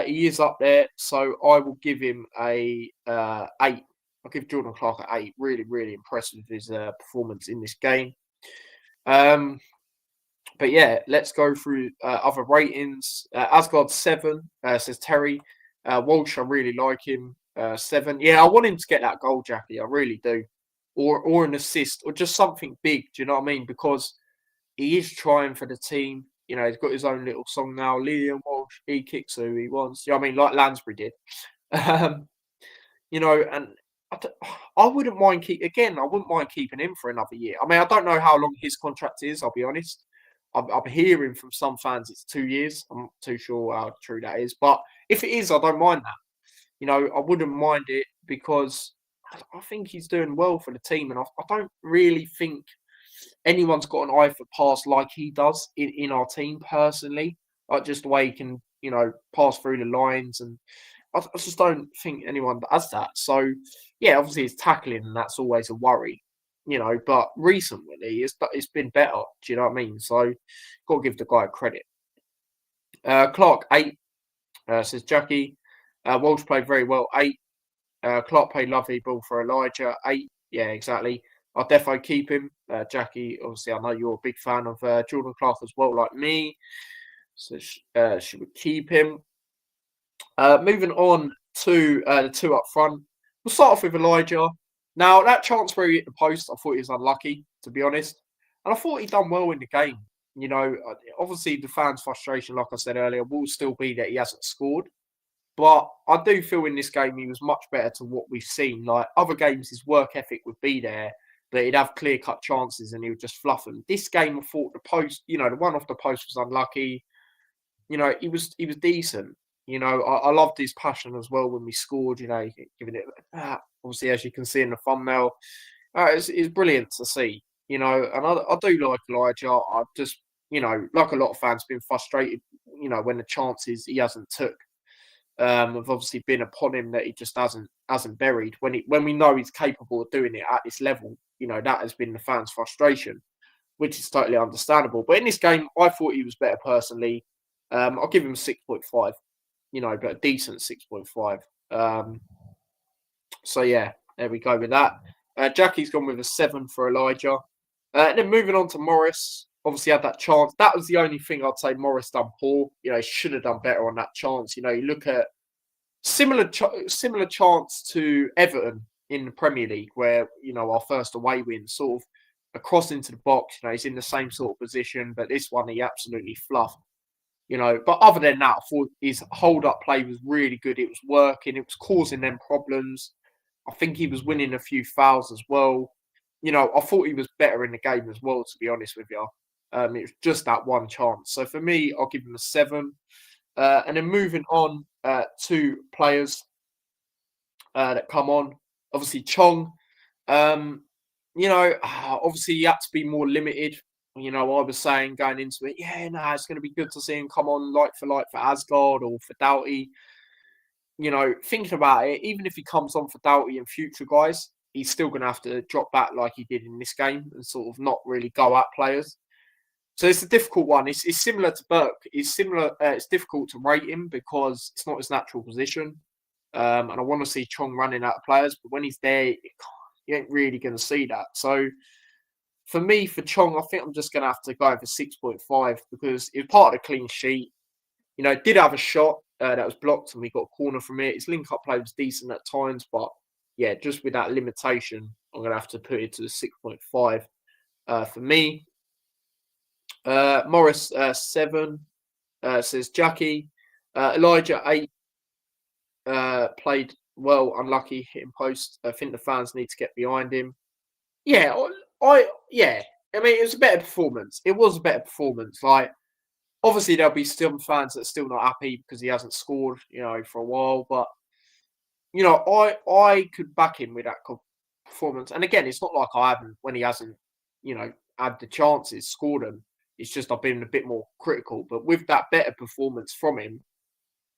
He is up there, so I will give him a 8. I'll give Jordan Clark an 8. Really, really impressed with his performance in this game. But yeah, let's go through other ratings. Asgard 7 says Terry. Walsh, I really like him. 7. Yeah, I want him to get that goal, Jackie. I really do, or an assist, or just something big. Do you know what I mean? Because he is trying for the team. He's got his own little song now. Liam Walsh, he kicks who he wants. You know what I mean? Like Lansbury did. And I, d- I wouldn't mind I wouldn't mind keeping him for another year. I mean, I don't know how long his contract is. I'll be honest. I'm hearing from some fans it's 2 years. I'm not too sure how true that is, but if it is, I don't mind that. I wouldn't mind it because I think he's doing well for the team, and I don't really think anyone's got an eye for pass like he does in our team personally. Like just the way he can, pass through the lines, and I just don't think anyone does that. So yeah, obviously it's tackling, and that's always a worry. But recently it's been better. Do you know what I mean? So got to give the guy credit. Clark 8 says Jackie. Walsh played very well 8. Clark played lovely ball for Elijah 8. Yeah, exactly. I'll definitely keep him. Jackie, obviously, I know you're a big fan of Jordan Clark as well, like me. So she would keep him. Moving on to the two up front. We'll start off with Elijah. Now, that chance where he hit the post, I thought he was unlucky, to be honest. And I thought he'd done well in the game. Obviously, the fans' frustration, like I said earlier, will still be that he hasn't scored. But I do feel in this game he was much better to what we've seen. Like other games, his work ethic would be there, but he'd have clear cut chances and he would just fluff them. This game, I thought the post, the one off the post was unlucky. He was decent. I loved his passion as well when we scored. Giving it obviously as you can see in the thumbnail, it's brilliant to see. And I do like Elijah. I just like a lot of fans, been frustrated. When the chances he hasn't took. Have obviously been upon him that he just hasn't buried when we know he's capable of doing it at this level. That has been the fans' frustration, which is totally understandable. But in this game, I thought he was better personally. I'll give him 6.5. But a decent 6.5. So yeah, there we go with that. Jackie's gone with a 7 for Elijah. And then moving on to Morris. Obviously had that chance. That was the only thing I'd say Morris done poor. He should have done better on that chance. You look at similar chance to Everton in the Premier League, where our first away win, sort of across into the box. He's in the same sort of position, but this one he absolutely fluffed. But other than that, I thought his hold up play was really good. It was working. It was causing them problems. I think he was winning a few fouls as well. I thought he was better in the game as well, to be honest with you. It was just that one chance. So for me, I'll give him a 7. And then moving on to players that come on. Obviously, Chong. Obviously he had to be more limited. I was saying going into it, it's going to be good to see him come on like for Asgard or for Doughty. Thinking about it, even if he comes on for Doughty and future guys, he's still going to have to drop back like he did in this game and sort of not really go at players. So it's a difficult one. It's similar to Burke. It's similar. It's difficult to rate him because it's not his natural position. And I want to see Chong running out of players, but when he's there, you ain't really going to see that. So for me, for Chong, I think I'm just going to have to go for 6.5 because it was part of the clean sheet. Did have a shot that was blocked and we got a corner from it. His link-up play was decent at times, but yeah, just with that limitation, I'm going to have to put it to the 6.5 for me. Morris 7 says Jackie. Elijah 8 played well, unlucky, hitting post. I think the fans need to get behind him. Yeah, I mean, it was a better performance. It was a better performance. Like, obviously, there'll be some fans that are still not happy because he hasn't scored, for a while. But I could back him with that performance. And again, it's not like I haven't when he hasn't, had the chances, scored them. It's just I've been a bit more critical. But with that better performance from him,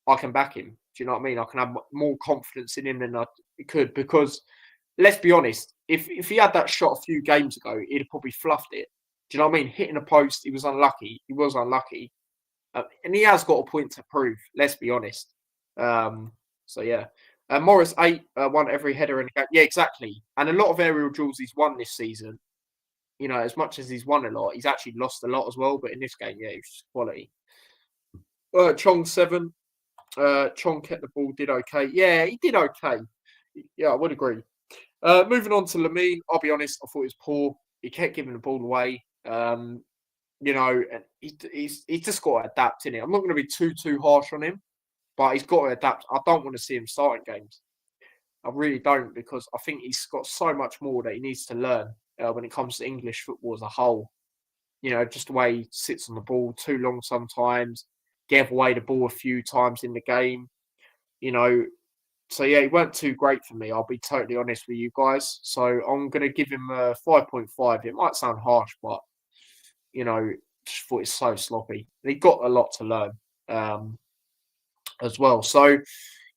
I can back him. Do you know what I mean? I can have more confidence in him than I could because let's be honest, if he had that shot a few games ago, he'd have probably fluffed it. Do you know what I mean? Hitting a post, he was unlucky. And he has got a point to prove. Let's be honest. So yeah, Morris 8 won every header in the game. Yeah, exactly. And a lot of aerial duels he's won this season. As much as he's won a lot, he's actually lost a lot as well. But in this game, yeah, he was just quality. Chong 7. Chong kept the ball, did okay. Yeah, he did okay. Yeah, I would agree. Moving on to Lamine, I'll be honest, I thought he was poor. He kept giving the ball away. And he's just got to adapt in it. I'm not going to be too harsh on him, but he's got to adapt. I don't want to see him starting games. I really don't, because I think he's got so much more that he needs to learn when it comes to English football as a whole. Just the way he sits on the ball too long sometimes, gave away the ball a few times in the game. You know, so yeah, he weren't too great for me. I'll be totally honest with you guys. So I'm going to give him a 5.5. It might sound harsh, but just thought it's so sloppy. He got a lot to learn um, as well. So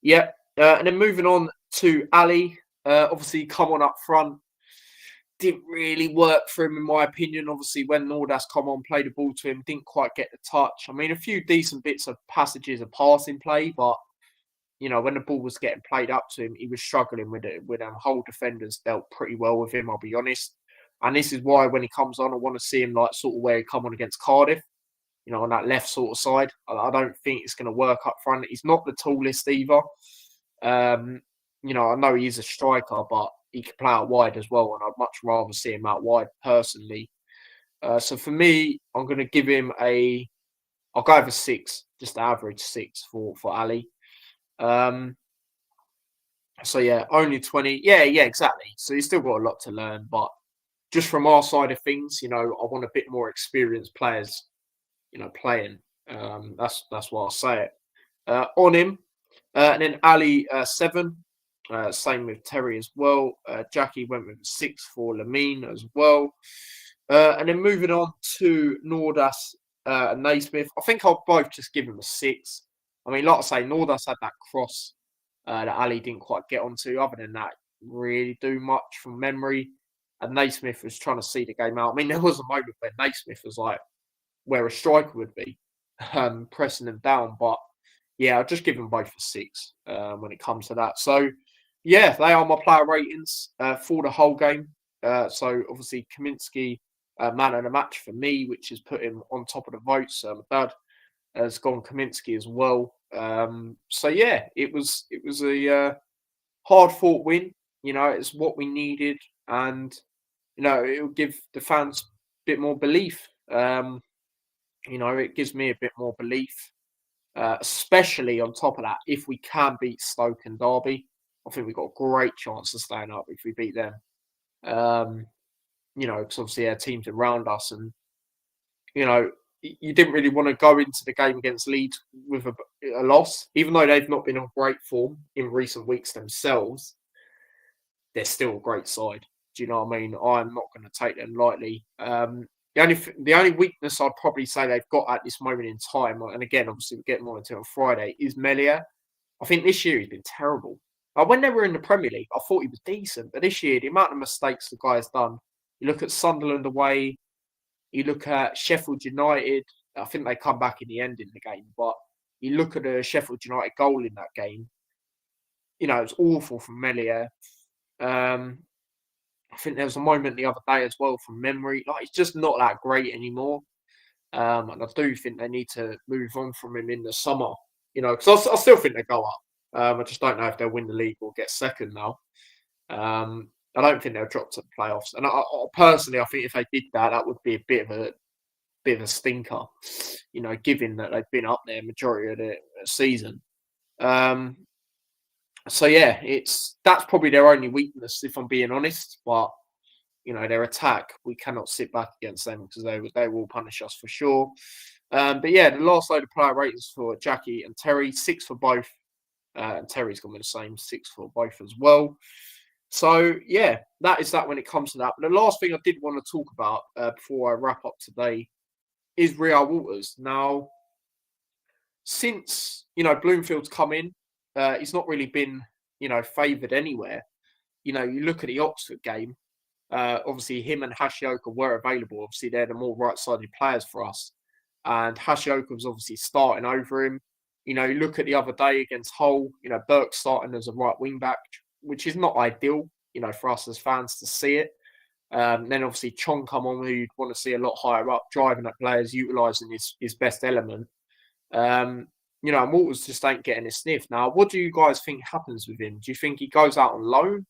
yeah, and then moving on to Ali. Obviously, come on up front. Didn't really work for him, in my opinion. Obviously, when Nordas come on, played the ball to him, didn't quite get the touch. I mean, a few decent bits of passages of passing play, but when the ball was getting played up to him, he was struggling with it. With whole defenders dealt pretty well with him, I'll be honest. And this is why when he comes on, I want to see him like sort of where he come on against Cardiff, on that left sort of side. I don't think it's going to work up front. He's not the tallest either. I know he is a striker, but he can play out wide as well, and I'd much rather see him out wide personally. So for me, I'm going to give him I'll go over 6, just average 6 for Ali. So yeah, only 20. Yeah, exactly. So he's still got a lot to learn, but just from our side of things, I want a bit more experienced players, playing. That's why I say it. On him, and then Ali 7. Same with Terry as well. Jackie went with 6 for Lamine as well. And then moving on to Nordas and Naismith. I think I'll both just give him a 6. I mean, like I say, Nordas had that cross that Ali didn't quite get onto. Other than that, really do much from memory. And Naismith was trying to see the game out. I mean, there was a moment where Naismith was like where a striker would be, pressing them down. But yeah, I'll just give them both a 6 when it comes to that. So yeah, they are my player ratings for the whole game. So obviously Kaminsky, man of the match for me, which has put him on top of the votes. My dad has gone Kaminsky as well. So yeah, it was a hard fought win. It's what we needed, and it will give the fans a bit more belief. It gives me a bit more belief, especially on top of that, if we can beat Stoke and Derby. I think we've got a great chance of staying up if we beat them. Because obviously our teams around us, and you didn't really want to go into the game against Leeds with a loss, even though they've not been on great form in recent weeks themselves. They're still a great side. Do you know what I mean? I'm not going to take them lightly. The only weakness I'd probably say they've got at this moment in time, and again, obviously we're getting more into it on Friday, is Melia. I think this year he's been terrible. When they were in the Premier League, I thought he was decent, but this year, the amount of mistakes the guy's done. You look at Sunderland away, you look at Sheffield United. I think they come back in the end in the game, but you look at the Sheffield United goal in that game. It's awful from Melia. I think there was a moment the other day as well from memory. Like, it's just not that great anymore. And I do think they need to move on from him in the summer. Because I still think they go up. I just don't know if they'll win the league or get second now. I don't think they'll drop to the playoffs. And I personally, I think if they did that, that would be a bit of a stinker. Given that they've been up there majority of the season. So yeah, that's probably their only weakness, if I'm being honest. But their attack, we cannot sit back against them because they will punish us for sure. But yeah, the last load of player ratings for Jackie and Terry, 6 for both. And Terry's gone with the same 6 for both as well. So yeah, that is that when it comes to that. But the last thing I did want to talk about before I wrap up today is Real Walters. Now, since Bloomfield's come in, he's not really been favoured anywhere. You look at the Oxford game. Obviously, him and Hashioka were available. Obviously, they're the more right-sided players for us. And Hashioka was obviously starting over him. You look at the other day against Hull, Burke starting as a right wing back, which is not ideal, for us as fans to see it. Then obviously Chong come on, who you'd want to see a lot higher up, driving at players, utilising his best element. And Walters just ain't getting a sniff. Now, what do you guys think happens with him? Do you think he goes out on loan? Do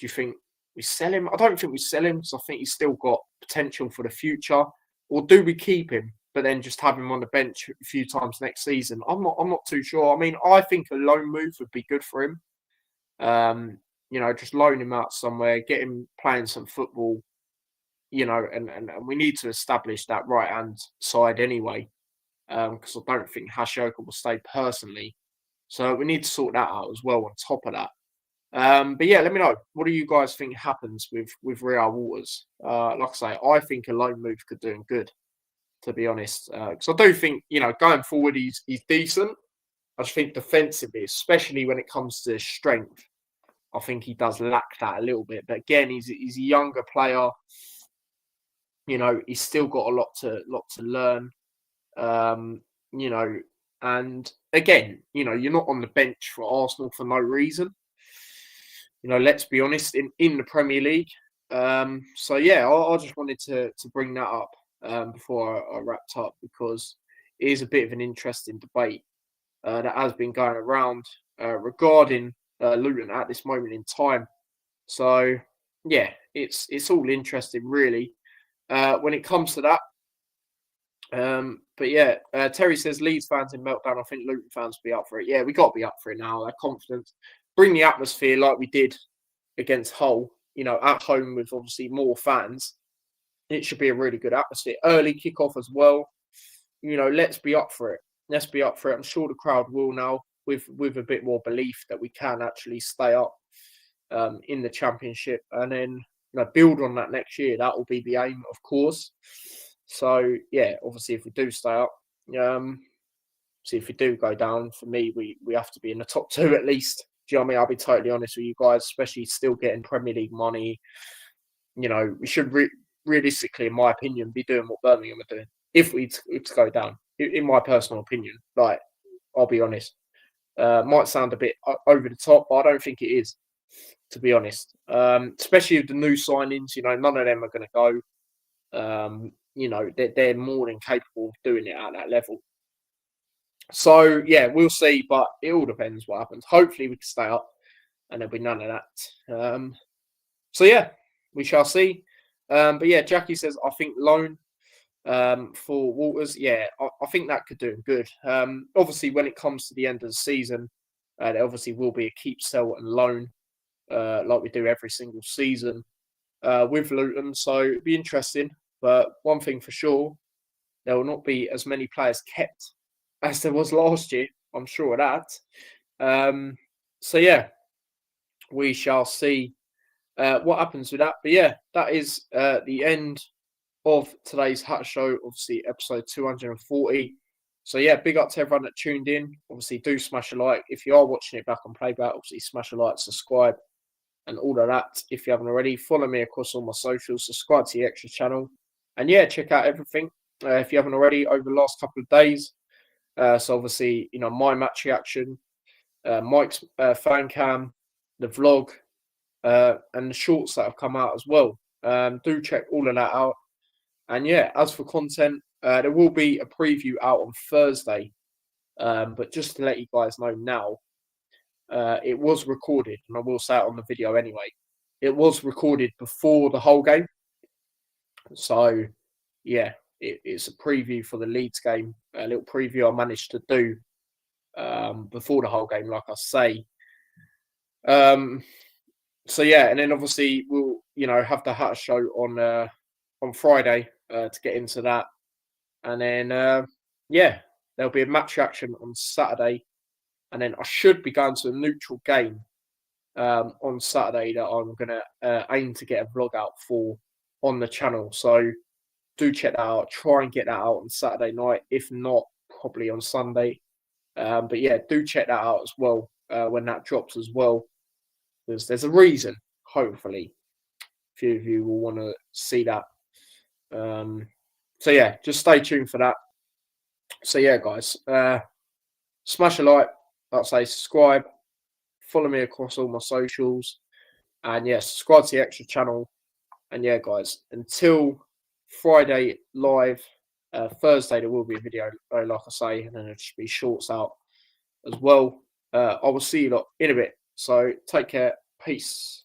you think we sell him? I don't think we sell him because I think he's still got potential for the future. Or do we keep him, but then just have him on the bench a few times next season? I'm not too sure. I mean, I think a loan move would be good for him. You know, just loan him out somewhere, get him playing some football. You know, and we need to establish that right hand side anyway, because I don't think Hashioka will stay personally. So we need to sort that out as well on top of that. But yeah, let me know. What do you guys think happens with Real Waters? Like I say, I think a loan move could do him good, to be honest. Because I do think, you know, going forward, he's decent. I just think defensively, especially when it comes to strength, I think he does lack that a little bit. But again, he's a younger player. You know, he's still got a lot to learn. You know, and again, you know, you're not on the bench for Arsenal for no reason. You know, let's be honest, in the Premier League. So yeah, I just wanted to bring that up before I wrapped up, because it is a bit of an interesting debate that has been going around regarding Luton at this moment in time. So yeah, it's all interesting really when it comes to that. But yeah, Terry says Leeds fans in meltdown. I think Luton fans will be up for it. Yeah, we got to be up for it now. That confidence, bring the atmosphere like we did against Hull. You know, at home with obviously more fans. It should be a really good atmosphere. Early kickoff as well. You know, let's be up for it. Let's be up for it. I'm sure the crowd will now, with a bit more belief that we can actually stay up in the Championship, and then, you know, build on that next year. That will be the aim, of course. So yeah, obviously, if we do stay up, see if we do go down, for me, we have to be in the top two at least. Do you know what I mean? I'll be totally honest with you guys, especially still getting Premier League money. You know, we should realistically, in my opinion, be doing what Birmingham are doing if we to go down. In my personal opinion, like, I'll be honest, might sound a bit over the top, but I don't think it is, to be honest. Especially with the new signings, you know, none of them are going to go. You know, they're more than capable of doing it at that level. So yeah, we'll see, but it all depends what happens. Hopefully, we can stay up, and there'll be none of that. So yeah, we shall see. But yeah, Jackie says, I think loan for Waters. Yeah, I think that could do him good. Obviously, when it comes to the end of the season, there obviously will be a keep, sell, and loan, like we do every single season with Luton. So it'd be interesting. But one thing for sure, there will not be as many players kept as there was last year. I'm sure of that. So yeah, we shall see what happens with that. But yeah, that is the end of today's Hut Show, obviously episode 240. So yeah, big up to everyone that tuned in. Obviously, do smash a like. If you are watching it back on playback, obviously smash a like, subscribe, and all of that. If you haven't already, follow me across all my socials, subscribe to the extra channel, and yeah, check out everything if you haven't already over the last couple of days. So obviously, you know, my match reaction, Mike's fan cam, the vlog, and the shorts that have come out as well. Do check all of that out. And yeah, as for content, there will be a preview out on Thursday. But just to let you guys know now, it was recorded, and I will say it on the video anyway. It was recorded before the whole game. So yeah, it's a preview for the Leeds game, a little preview I managed to do before the whole game, like I say. So yeah, and then obviously we'll, you know, have the Hut Show on Friday to get into that, and then yeah, there'll be a match reaction on Saturday, and then I should be going to a neutral game on Saturday that I'm gonna aim to get a vlog out for on the channel. So do check that out. Try and get that out on Saturday night. If not, probably on Sunday. But yeah, do check that out as well when that drops as well. Because there's a reason, hopefully, a few of you will want to see that. So yeah, just stay tuned for that. So yeah, guys, smash a like, like I say, subscribe, follow me across all my socials, and yeah, subscribe to the extra channel. And yeah, guys, until Friday live, Thursday there will be a video, like I say, and then there'll just be shorts out as well. I will see you lot in a bit. So take care. Peace.